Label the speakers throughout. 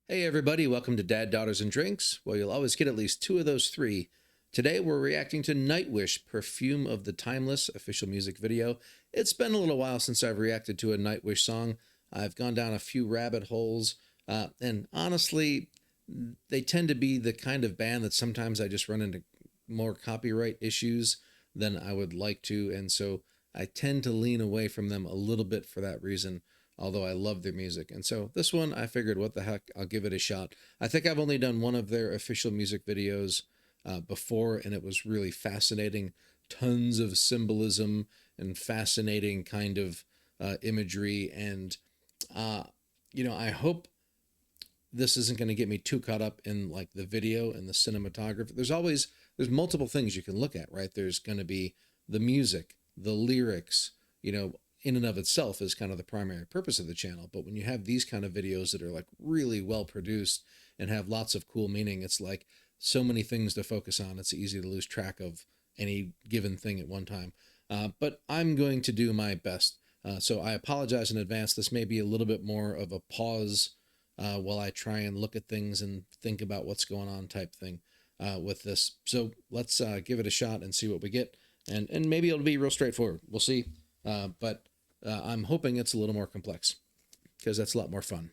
Speaker 1: Hey everybody, welcome to Dad, Daughters, and Drinks. Well, you'll always get at least two of those three. Today we're reacting to Nightwish, Perfume of the Timeless, official music video. It's been a little while since I've reacted to a Nightwish song. I've gone down a few rabbit holes, and honestly, they tend to be the kind of band that sometimes I just run into more copyright issues than I would like to, and so I tend to lean away from them a little bit for that reason, although I love their music. And so this one, I figured, what the heck, I'll give it a shot. I think I've only done one of their official music videos before, and it was really fascinating. Tons of symbolism and fascinating kind of imagery. And, I hope this isn't going to get me too caught up in like the video and the cinematography. There's multiple things you can look at, right? There's going to be the music, the lyrics, in and of itself is kind of the primary purpose of the channel. But when you have these kind of videos that are like really well produced and have lots of cool meaning, it's like so many things to focus on. It's easy to lose track of any given thing at one time. But I'm going to do my best. So I apologize in advance. This may be a little bit more of a pause while I try and look at things and think about what's going on type thing with this. So let's give it a shot and see what we get. And maybe it'll be real straightforward. We'll see. But I'm hoping it's a little more complex because that's a lot more fun.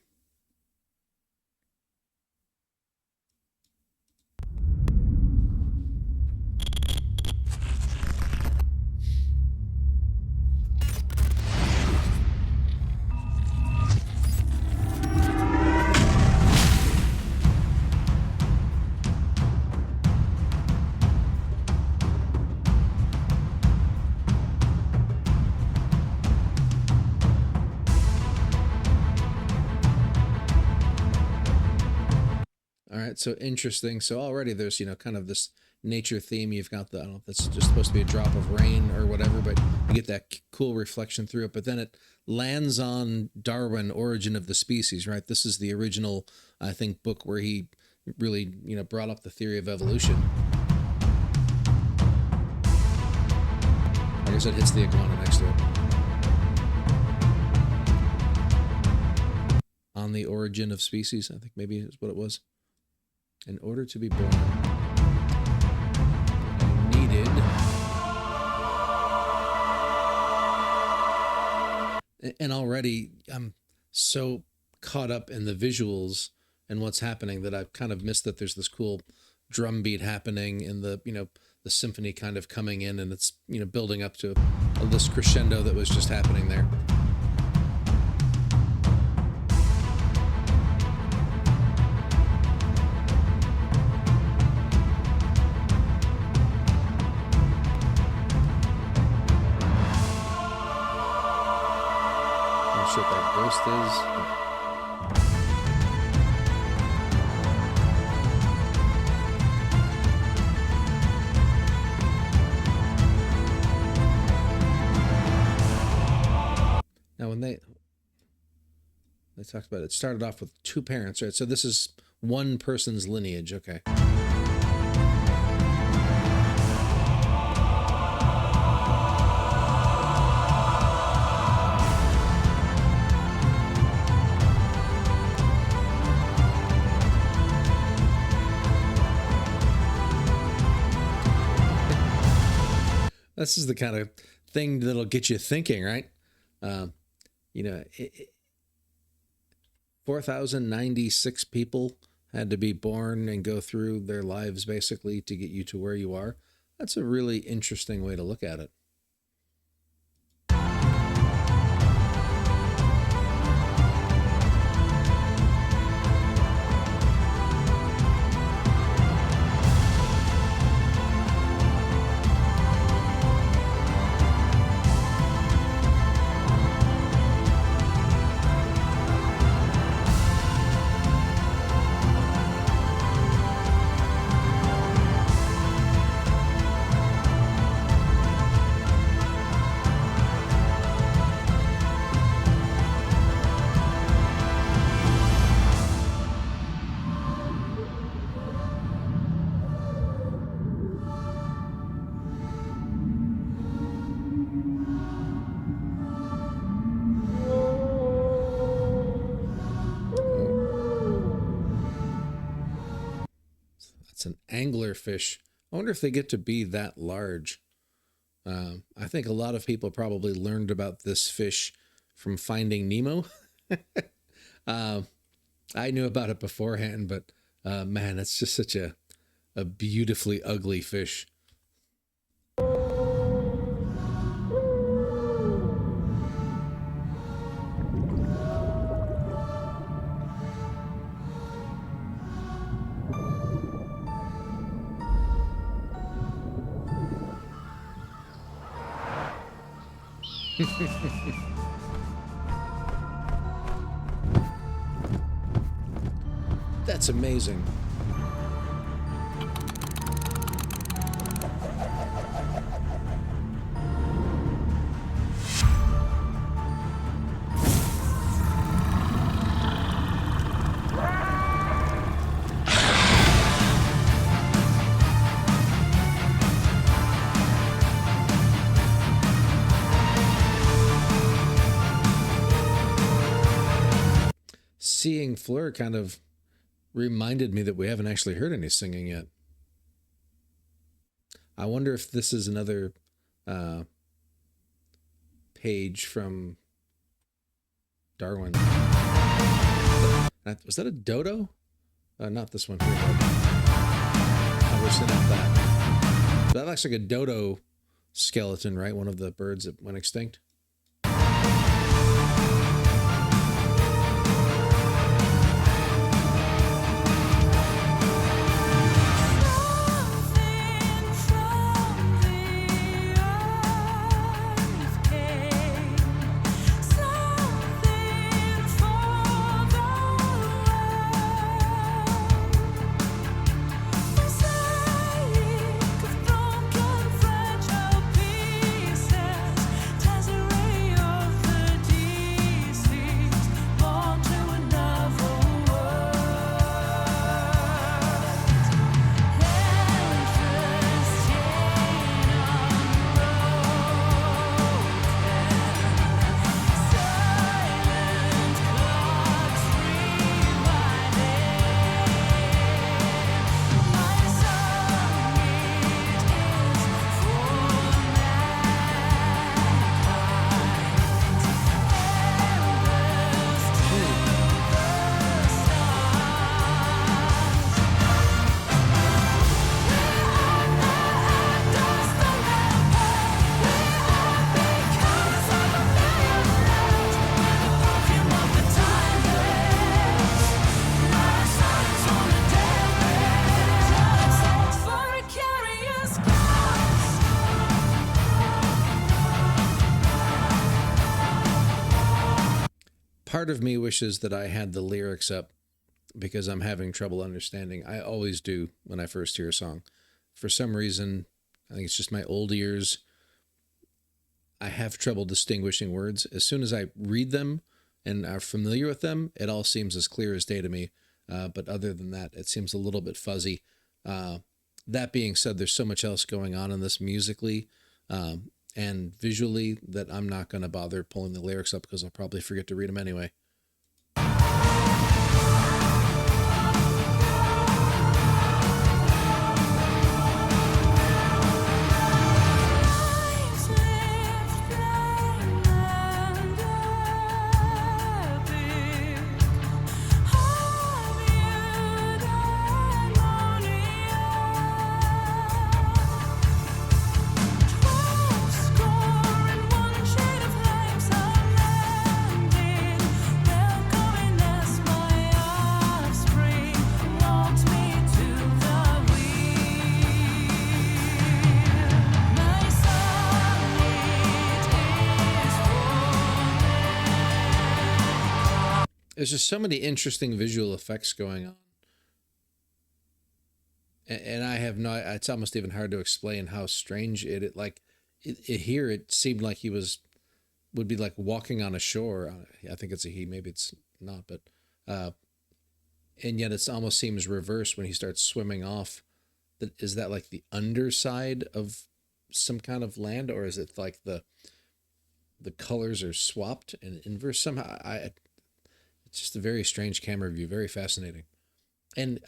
Speaker 1: All right, so interesting. So already there's, kind of this nature theme. You've got I don't know if that's just supposed to be a drop of rain or whatever, but you get that cool reflection through it. But then it lands on Darwin, Origin of the Species, right? This is the original, I think, book where he really, brought up the theory of evolution. I guess it hits the iguana next to it. On the Origin of Species, I think maybe is what it was. In order to be born, you needed... And already I'm so caught up in the visuals and what's happening that I've kind of missed that there's this cool drum beat happening and the symphony kind of coming in, and it's, building up to this crescendo that was just happening there. Shit, that ghost is. Now, when they talked about it, it started off with two parents, right? So this is one person's lineage, okay. This is the kind of thing that'll get you thinking, right? 4,096 people had to be born and go through their lives basically to get you to where you are. That's a really interesting way to look at it. It's an anglerfish. I wonder if they get to be that large. I think a lot of people probably learned about this fish from Finding Nemo. I knew about it beforehand, but man, it's just such a beautifully ugly fish. That's amazing. Seeing Fleur kind of reminded me that we haven't actually heard any singing yet. I wonder if this is another page from Darwin. Was that a dodo? Not this one here. I wish they not that. That looks like a dodo skeleton, right? One of the birds that went extinct. Part of me wishes that I had the lyrics up because I'm having trouble understanding. I always do when I first hear a song. For some reason, I think it's just my old ears. I have trouble distinguishing words. As soon as I read them and are familiar with them, it all seems as clear as day to me. But other than that, it seems a little bit fuzzy. That being said, there's so much else going on in this musically and visually that I'm not going to bother pulling the lyrics up because I'll probably forget to read them anyway. There's just so many interesting visual effects going on. And I have no, it's almost even hard to explain how strange it here it seemed like he would be like walking on a shore. I think it's a he, maybe it's not, but and yet it almost seems reversed when he starts swimming off. Is that like the underside of some kind of land, or is it like the colors are swapped and inverse somehow? It's just a very strange camera view, very fascinating. And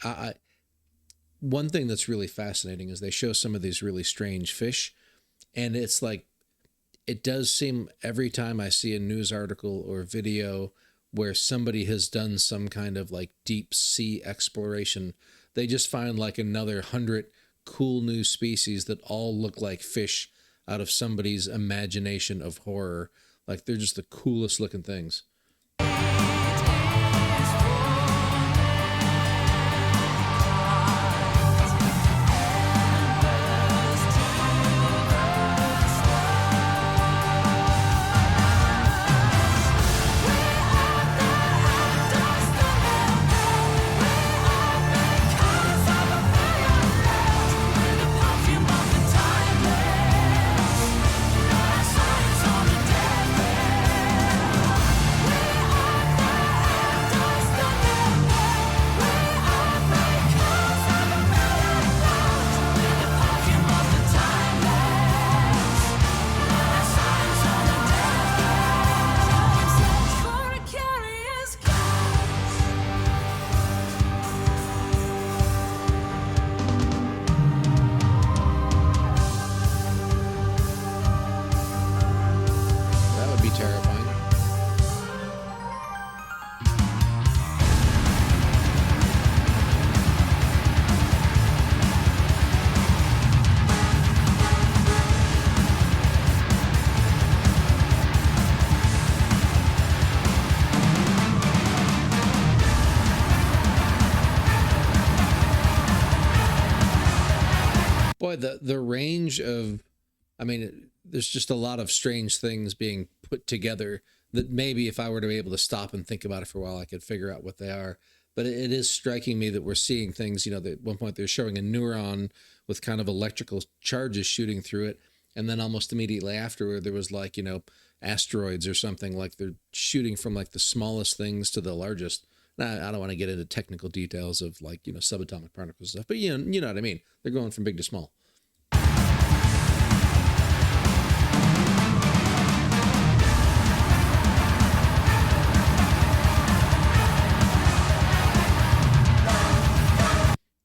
Speaker 1: one thing that's really fascinating is they show some of these really strange fish, and it's like it does seem every time I see a news article or video where somebody has done some kind of like deep sea exploration, they just find like another 100 cool new species that all look like fish out of somebody's imagination of horror. Like they're just the coolest looking things. That would be terrifying. Boy, the range of, I mean, there's just a lot of strange things being put together that maybe if I were to be able to stop and think about it for a while, I could figure out what they are. But it is striking me that we're seeing things, you know, that at one point they're showing a neuron with kind of electrical charges shooting through it. And then almost immediately afterward, there was like, you know, asteroids or something, like they're shooting from like the smallest things to the largest. Now, I don't want to get into technical details of like, you know, subatomic particles and stuff, but you know what I mean? They're going from big to small.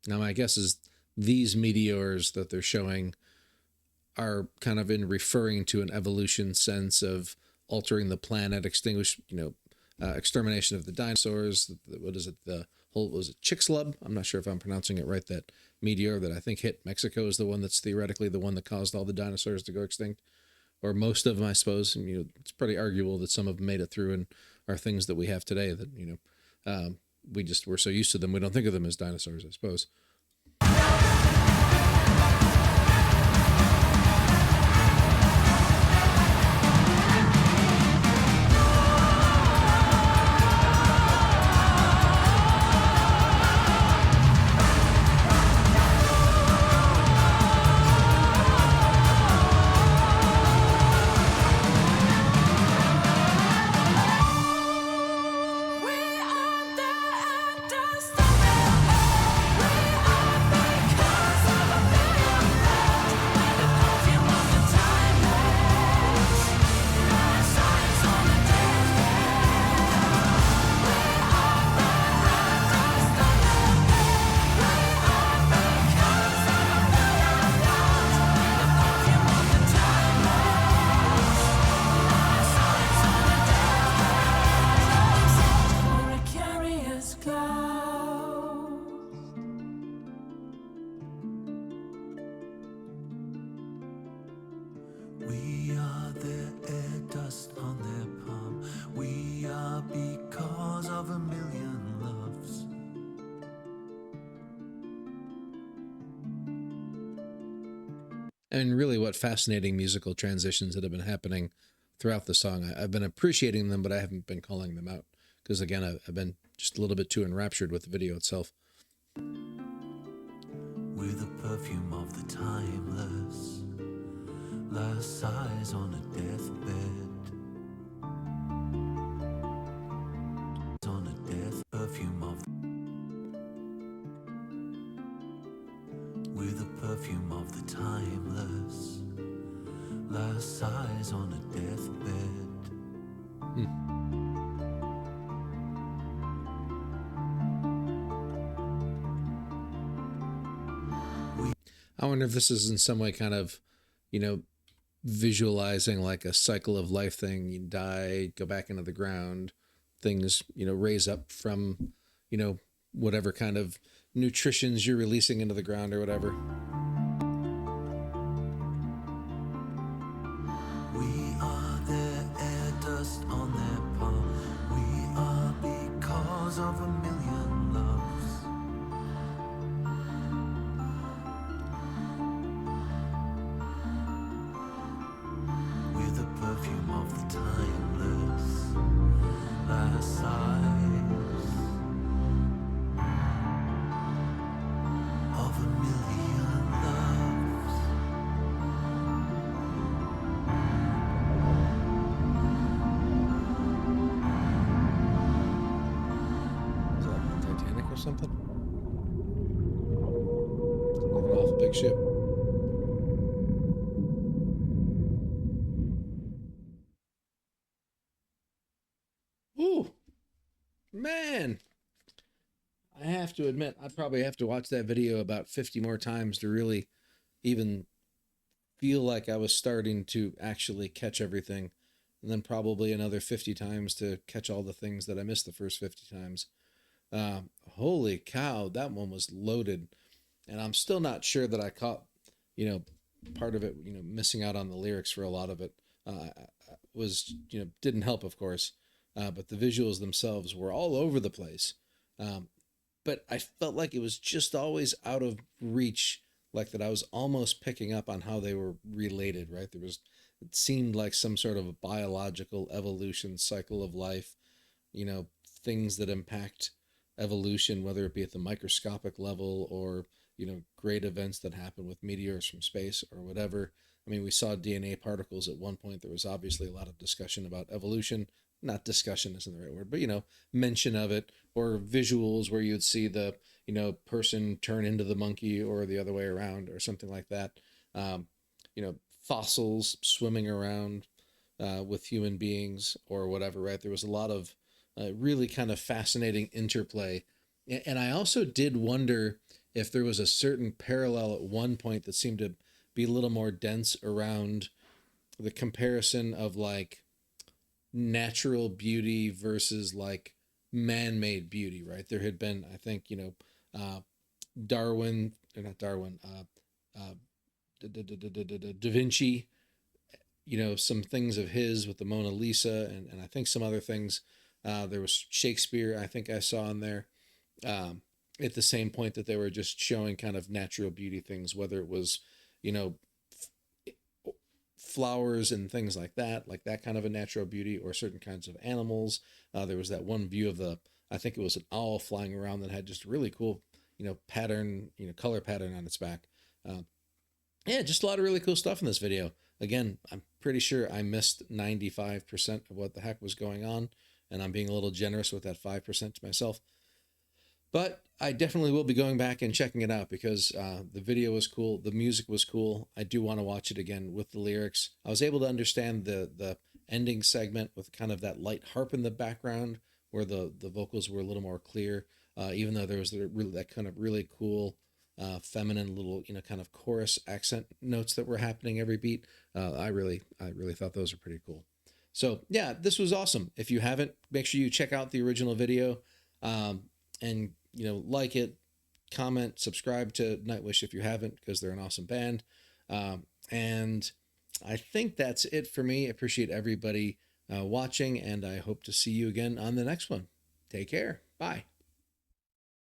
Speaker 1: Now, my guess is these meteors that they're showing are kind of in referring to an evolution sense of altering the planet, extermination of the dinosaurs. What is it? The whole, was it Chicxulub? I'm not sure if I'm pronouncing it right. That meteor that I think hit Mexico is the one that's theoretically the one that caused all the dinosaurs to go extinct, or most of them, I suppose. And, you know, it's pretty arguable that some of them made it through and are things that we have today that, you know, we're so used to them, we don't think of them as dinosaurs, I suppose. And really what fascinating musical transitions that have been happening throughout the song. I've been appreciating them, but I haven't been calling them out because, again, I've been just a little bit too enraptured with the video itself.
Speaker 2: With the perfume of the timeless, last sighs on a deathbed. On a death perfume of with the perfume of the timeless, last sighs on a deathbed.
Speaker 1: I wonder if this is in some way kind of, you know, visualizing like a cycle of life thing. You die, go back into the ground, things, raise up from, you know, whatever kind of nutritions you're releasing into the ground or whatever.
Speaker 2: We are their air dust on their palm. We are because of a million loves. We're the perfume of the timeless, last sighs of a million loves.
Speaker 1: Is that Titanic or something? Living off a big ship. Ooh, man. I have to admit, I'd probably have to watch that video about 50 more times to really even feel like I was starting to actually catch everything. And then probably another 50 times to catch all the things that I missed the first 50 times. Holy cow, that one was loaded. And I'm still not sure that I caught, you know, part of it, missing out on the lyrics for a lot of it. Was, didn't help, of course. But the visuals themselves were all over the place. But I felt like it was just always out of reach, like that I was almost picking up on how they were related, right? It seemed like some sort of a biological evolution cycle of life, things that impact evolution, whether it be at the microscopic level or, great events that happen with meteors from space or whatever. I mean, we saw DNA particles at one point. There was obviously a lot of discussion about evolution. Not discussion isn't the right word, but, mention of it, or visuals where you'd see the, person turn into the monkey or the other way around or something like that. Um, Fossils swimming around with human beings or whatever, right? There was a lot of really kind of fascinating interplay. And I also did wonder if there was a certain parallel at one point that seemed to be a little more dense around the comparison of like natural beauty versus like man-made beauty, right? There had been, I think, Darwin, or not Darwin, Da Vinci, some things of his with the Mona Lisa, and I think some other things. There was Shakespeare, I think I saw in there. Um, at the same point that they were just showing kind of natural beauty things, whether it was, you know, flowers and things like that kind of a natural beauty, or certain kinds of animals. There was that one view of I think it was an owl flying around that had just really cool, pattern, color pattern on its back. Uh, yeah, just a lot of really cool stuff in this video. Again, I'm pretty sure I missed 95% of what the heck was going on, and I'm being a little generous with that 5% to myself. But I definitely will be going back and checking it out because the video was cool, the music was cool. I do want to watch it again with the lyrics. I was able to understand the ending segment with kind of that light harp in the background where the vocals were a little more clear, even though there was that kind of really cool feminine little kind of chorus accent notes that were happening every beat. I really thought those were pretty cool. So yeah, this was awesome. If you haven't, make sure you check out the original video. And like it, comment, subscribe to Nightwish if you haven't, because they're an awesome band. And I think that's it for me. I appreciate everybody watching, and I hope to see you again on the next one. Take care. Bye.